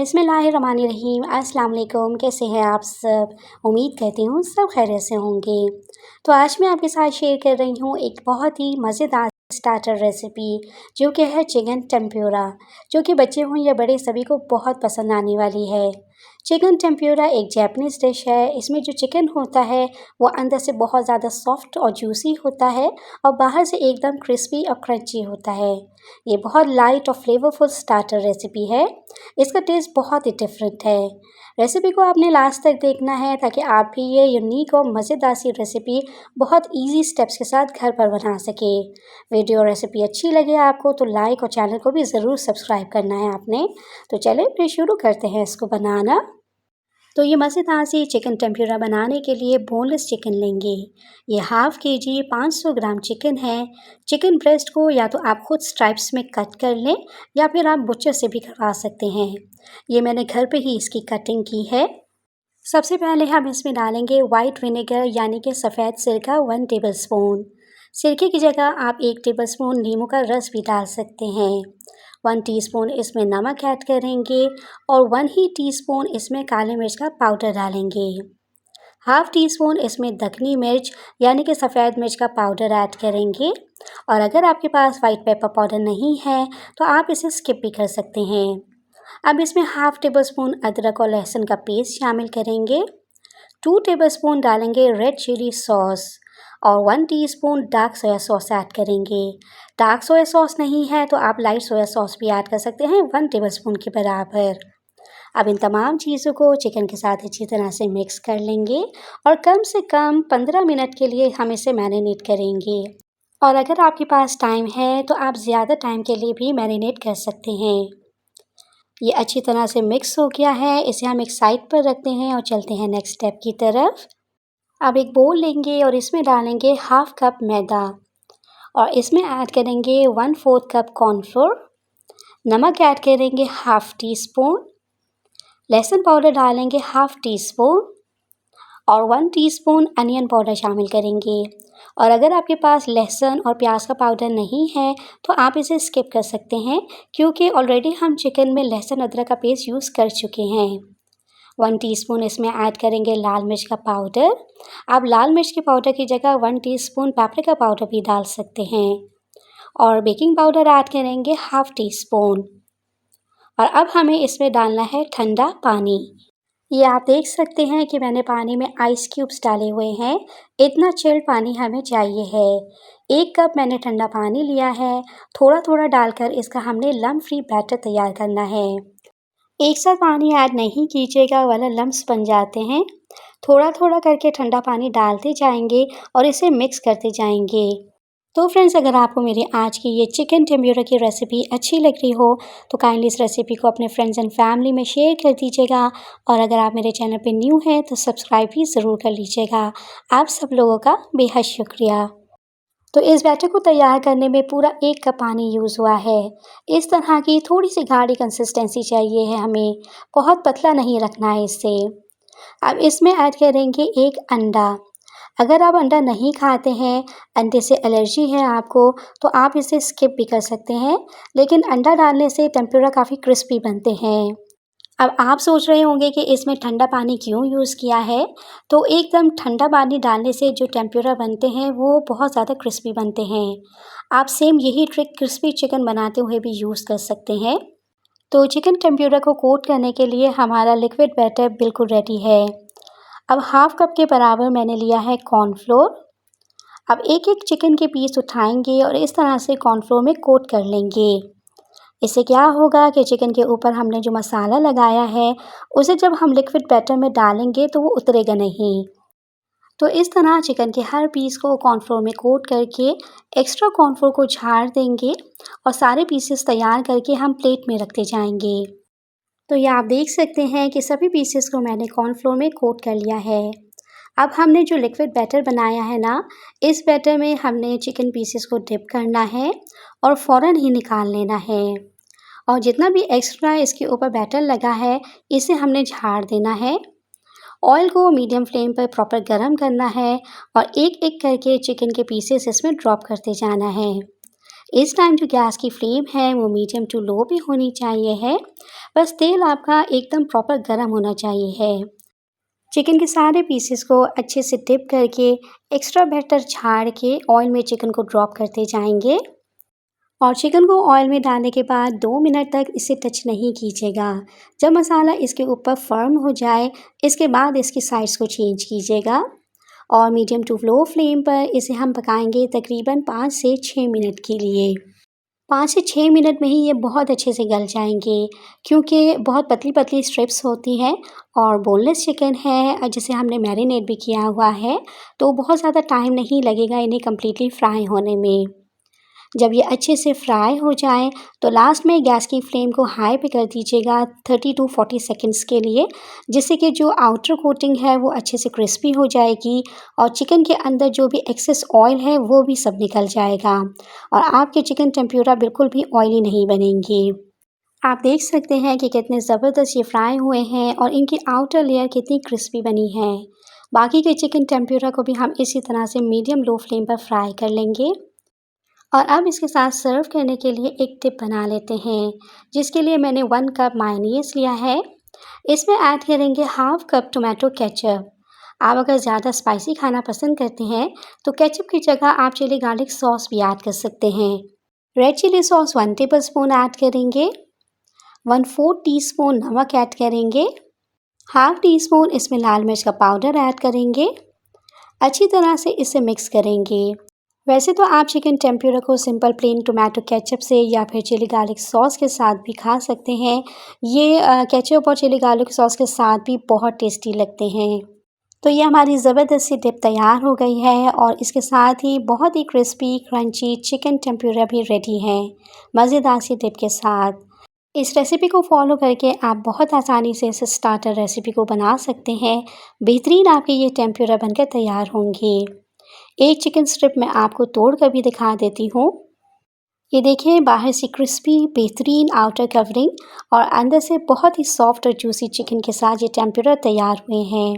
बिस्मिल्लाहिर्रहमानिर्रहीम। अस्सलाम वालेकुम। कैसे हैं आप सब? उम्मीद करती हूँ सब खैरियत से होंगे। तो आज मैं आपके साथ शेयर कर रही हूँ एक बहुत ही मज़ेदार स्टार्टर रेसिपी, जो कि है चिकन टेम्प्यूरा, जो कि बच्चे हों या बड़े सभी को बहुत पसंद आने वाली है। चिकन टेम्प्यूरा एक जैपनीज़ डिश है। इसमें जो चिकन होता है वो अंदर से बहुत ज़्यादा सॉफ्ट और जूसी होता है और बाहर से एकदम क्रिस्पी और क्रंची होता है। ये बहुत लाइट और फ्लेवरफुल स्टार्टर रेसिपी है। इसका टेस्ट बहुत ही डिफरेंट है। रेसिपी को आपने लास्ट तक देखना है ताकि आप भी ये यूनिक और मज़ेदार सी रेसिपी बहुत इजी स्टेप्स के साथ घर पर बना सके। वीडियो रेसिपी अच्छी लगे आपको तो लाइक और चैनल को भी ज़रूर सब्सक्राइब करना है आपने। तो चलिए फिर शुरू करते हैं इसको बनाना। तो ये मज़ेदार सी चिकन टेम्प्यूरा बनाने के लिए बोनलेस चिकन लेंगे। ये हाफ़ केजी 500 ग्राम चिकन है। चिकन ब्रेस्ट को या तो आप खुद स्ट्राइप्स में कट कर लें या फिर आप बुचर से भी करवा सकते हैं। ये मैंने घर पे ही इसकी कटिंग की है। सबसे पहले हम इसमें डालेंगे वाइट विनेगर यानी कि सफ़ेद सिरका 1 टेबलस्पून। सिरके की जगह आप 1 टेबलस्पून नींबू का रस भी डाल सकते हैं। 1 टीस्पून इसमें नमक ऐड करेंगे और 1 ही टीस्पून इसमें काली मिर्च का पाउडर डालेंगे। हाफ़ टीस्पून इसमें दखनी मिर्च यानी कि सफ़ेद मिर्च का पाउडर ऐड करेंगे। और अगर आपके पास वाइट पेपर पाउडर नहीं है तो आप इसे स्किप भी कर सकते हैं। अब इसमें हाफ़ टेबलस्पून अदरक और लहसुन का पेस्ट शामिल करेंगे। 2 टेबलस्पून डालेंगे रेड चिली सॉस और 1 teaspoon dark soya sauce add करेंगे। डार्क सोया सॉस नहीं है तो आप लाइट सोया सॉस भी ऐड कर सकते हैं 1 टेबलस्पून के बराबर। अब इन तमाम चीज़ों को चिकन के साथ अच्छी तरह से मिक्स कर लेंगे और कम से कम 15 मिनट के लिए हम इसे मैरिनेट करेंगे। और अगर आपके पास टाइम है तो आप ज़्यादा टाइम के लिए भी मैरिनेट कर सकते हैं। ये अच्छी तरह से मिक्स हो गया है। इसे हम एक साइड पर रखते हैं और चलते हैं नेक्स्ट स्टेप की तरफ। अब एक बोल लेंगे और इसमें डालेंगे हाफ़ कप मैदा और इसमें ऐड करेंगे 1/4 कप कॉर्नफ्लोर। नमक ऐड करेंगे हाफ़ टीस्पून। लहसुन पाउडर डालेंगे हाफ़ टीस्पून और 1 टीस्पून अनियन पाउडर शामिल करेंगे। और अगर आपके पास लहसुन और प्याज का पाउडर नहीं है तो आप इसे स्किप कर सकते हैं, क्योंकि ऑलरेडी हम चिकन में लहसुन अदरक का पेस्ट यूज़ कर चुके हैं। 1 टीस्पून इसमें ऐड करेंगे लाल मिर्च का पाउडर। आप लाल मिर्च के पाउडर की जगह 1 टीस्पून पेपरिका पाउडर भी डाल सकते हैं। और बेकिंग पाउडर ऐड करेंगे हाफ़ टीस्पून। और अब हमें इसमें डालना है ठंडा पानी। ये आप देख सकते हैं कि मैंने पानी में आइस क्यूब्स डाले हुए हैं। इतना चिल्ड पानी हमें चाहिए है। 1 कप मैंने ठंडा पानी लिया है। थोड़ा थोड़ा डालकर इसका हमने लम्प फ्री बैटर तैयार करना है। एक साथ पानी ऐड नहीं कीजिएगा वरना लम्प्स बन जाते हैं। थोड़ा थोड़ा करके ठंडा पानी डालते जाएंगे और इसे मिक्स करते जाएंगे। तो फ्रेंड्स, अगर आपको मेरी आज की ये चिकन टेम्प्यूरा की रेसिपी अच्छी लग रही हो तो काइंडली इस रेसिपी को अपने फ्रेंड्स एंड फैमिली में शेयर कर दीजिएगा। और अगर आप मेरे चैनल पे न्यू हैं तो सब्सक्राइब भी ज़रूर कर लीजिएगा। आप सब लोगों का बेहद शुक्रिया। तो इस बैटर को तैयार करने में पूरा 1 कप पानी यूज़ हुआ है। इस तरह की थोड़ी सी गाढ़ी कंसिस्टेंसी चाहिए है हमें, बहुत पतला नहीं रखना है इसे। अब इसमें ऐड करेंगे 1 अंडा। अगर आप अंडा नहीं खाते हैं, अंडे से एलर्जी है आपको, तो आप इसे स्किप भी कर सकते हैं, लेकिन अंडा डालने से टेम्प्यूरा काफ़ी क्रिस्पी बनते हैं। अब आप सोच रहे होंगे कि इसमें ठंडा पानी क्यों यूज़ किया है, तो एकदम ठंडा पानी डालने से जो टेम्प्यूरा बनते हैं वो बहुत ज़्यादा क्रिस्पी बनते हैं। आप सेम यही ट्रिक क्रिस्पी चिकन बनाते हुए भी यूज़ कर सकते हैं। तो चिकन टेम्प्यूरा को कोट करने के लिए हमारा लिक्विड बैटर बिल्कुल रेडी है। अब हाफ़ कप के बराबर मैंने लिया है कॉर्नफ्लोर। अब एक एक चिकन के पीस उठाएंगे और इस तरह से कॉर्नफ्लोर में कोट कर लेंगे। इससे क्या होगा कि चिकन के ऊपर हमने जो मसाला लगाया है उसे जब हम लिक्विड बैटर में डालेंगे तो वो उतरेगा नहीं। तो इस तरह चिकन के हर पीस को कॉर्नफ्लोर में कोट करके एक्स्ट्रा कॉर्नफ्लोर को झाड़ देंगे और सारे पीसेस तैयार करके हम प्लेट में रखते जाएंगे। तो ये आप देख सकते हैं कि सभी पीसेस को मैंने कॉर्नफ्लोर में कोट कर लिया है। अब हमने जो लिक्विड बैटर बनाया है ना, इस बैटर में हमने चिकन पीसेस को डिप करना है और फ़ौरन ही निकाल लेना है। और जितना भी एक्स्ट्रा इसके ऊपर बैटर लगा है इसे हमने झाड़ देना है। ऑयल को मीडियम फ्लेम पर प्रॉपर गरम करना है और एक एक करके चिकन के पीसेस इसमें ड्रॉप करते जाना है। इस टाइम जो गैस की फ्लेम है वो मीडियम टू लो भी होनी चाहिए है। बस तेल आपका एकदम प्रॉपर गर्म होना चाहिए है। चिकन के सारे पीसेस को अच्छे से डिप करके एक्स्ट्रा बैटर झाड़ के ऑयल में चिकन को ड्रॉप करते जाएंगे और चिकन को ऑयल में डालने के बाद 2 मिनट तक इसे टच नहीं कीजिएगा। जब मसाला इसके ऊपर फर्म हो जाए, इसके बाद इसकी साइड्स को चेंज कीजिएगा और मीडियम टू लो फ्लेम पर इसे हम पकाएंगे तकरीबन 5 से 6 मिनट के लिए। 5 से 6 मिनट में ही ये बहुत अच्छे से गल जाएंगे, क्योंकि बहुत पतली पतली स्ट्रिप्स होती हैं और बोनलेस चिकन है जिसे हमने मैरिनेट भी किया हुआ है, तो बहुत ज़्यादा टाइम नहीं लगेगा इन्हें कम्प्लीटली फ्राई होने में। जब ये अच्छे से फ्राई हो जाए तो लास्ट में गैस की फ्लेम को हाई पे कर दीजिएगा 30 टू 40 सेकंड्स के लिए, जिससे कि जो आउटर कोटिंग है वो अच्छे से क्रिस्पी हो जाएगी और चिकन के अंदर जो भी एक्सेस ऑयल है वो भी सब निकल जाएगा और आपके चिकन टेम्प्यूरा बिल्कुल भी ऑयली नहीं बनेंगे। आप देख सकते हैं कि कितने ज़बरदस्त ये फ्राई हुए हैं और इनकी आउटर लेयर कितनी क्रिस्पी बनी है। बाकी के चिकन टेम्प्यूरा को भी हम इसी तरह से मीडियम लो फ्लेम पर फ्राई कर लेंगे और अब इसके साथ सर्व करने के लिए एक टिप बना लेते हैं, जिसके लिए मैंने 1 कप मायोनीज़ लिया है। इसमें ऐड करेंगे हाफ़ कप टोमेटो केचप। आप अगर ज़्यादा स्पाइसी खाना पसंद करते हैं तो केचप की जगह आप चिली गार्लिक सॉस भी ऐड कर सकते हैं। Red chilli sauce 1 tablespoon add करेंगे। 1/4 टीस्पून नमक ऐड करेंगे। हाफ़ टी स्पून इसमें लाल मिर्च का पाउडर ऐड करेंगे। अच्छी तरह से इसे मिक्स करेंगे। वैसे तो आप चिकन टेम्प्यूरा को सिंपल प्लेन टोमेटो केचप से या फिर चिली गार्लिक सॉस के साथ भी खा सकते हैं। ये केचप और चिली गार्लिक सॉस के साथ भी बहुत टेस्टी लगते हैं। तो ये हमारी ज़बरदस्त सी डिप तैयार हो गई है और इसके साथ ही बहुत ही क्रिस्पी क्रंची चिकन टेम्प्यूरा भी रेडी है मज़ेदार सी डिप के साथ। इस रेसिपी को फॉलो करके आप बहुत आसानी से इस स्टार्टर रेसिपी को बना सकते हैं। बेहतरीन आपके ये टेम्प्यूरा बनकर तैयार होंगे। एक चिकन स्ट्रिप मैं आपको तोड़ कर भी दिखा देती हूँ। ये देखिए, बाहर से क्रिस्पी बेहतरीन आउटर कवरिंग और अंदर से बहुत ही सॉफ्ट और जूसी चिकन के साथ ये टेम्प्यूरा तैयार हुए हैं।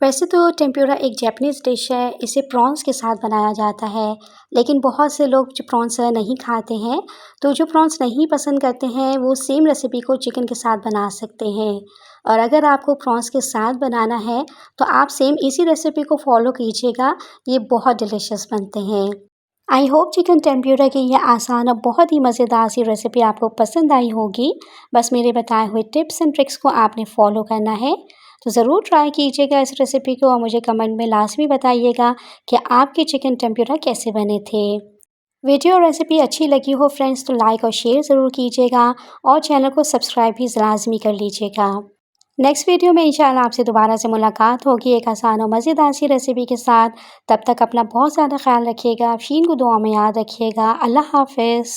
वैसे तो टेम्प्यूरा एक जापानीज़ डिश है, इसे प्रॉन्स के साथ बनाया जाता है, लेकिन बहुत से लोग जो प्रॉन्स नहीं खाते हैं, तो जो प्रॉन्स नहीं पसंद करते हैं वो सेम रेसिपी को चिकन के साथ बना सकते हैं। और अगर आपको प्रॉन्स के साथ बनाना है तो आप सेम इसी रेसिपी को फॉलो कीजिएगा, ये बहुत डिलीशियस बनते हैं। आई होप चिकन टेम्प्यूरा की यह आसान और बहुत ही मज़ेदार सी रेसिपी आपको पसंद आई होगी। बस मेरे बताए हुए टिप्स एंड ट्रिक्स को आपने फॉलो करना है, तो ज़रूर ट्राई कीजिएगा इस रेसिपी को और मुझे कमेंट में लाजमी बताइएगा कि आपके चिकन टेम्प्यूरा कैसे बने थे। वीडियो और रेसिपी अच्छी लगी हो फ्रेंड्स तो लाइक और शेयर ज़रूर कीजिएगा और चैनल को सब्सक्राइब भी लाजमी कर लीजिएगा। नेक्स्ट वीडियो में इंशाल्लाह आपसे दोबारा से मुलाकात होगी एक आसान और मज़ेदार सी रेसिपी के साथ। तब तक अपना बहुत ज़्यादा ख्याल रखिएगा। शीन को दुआ में याद रखिएगा। अल्लाह हाफ़िज़।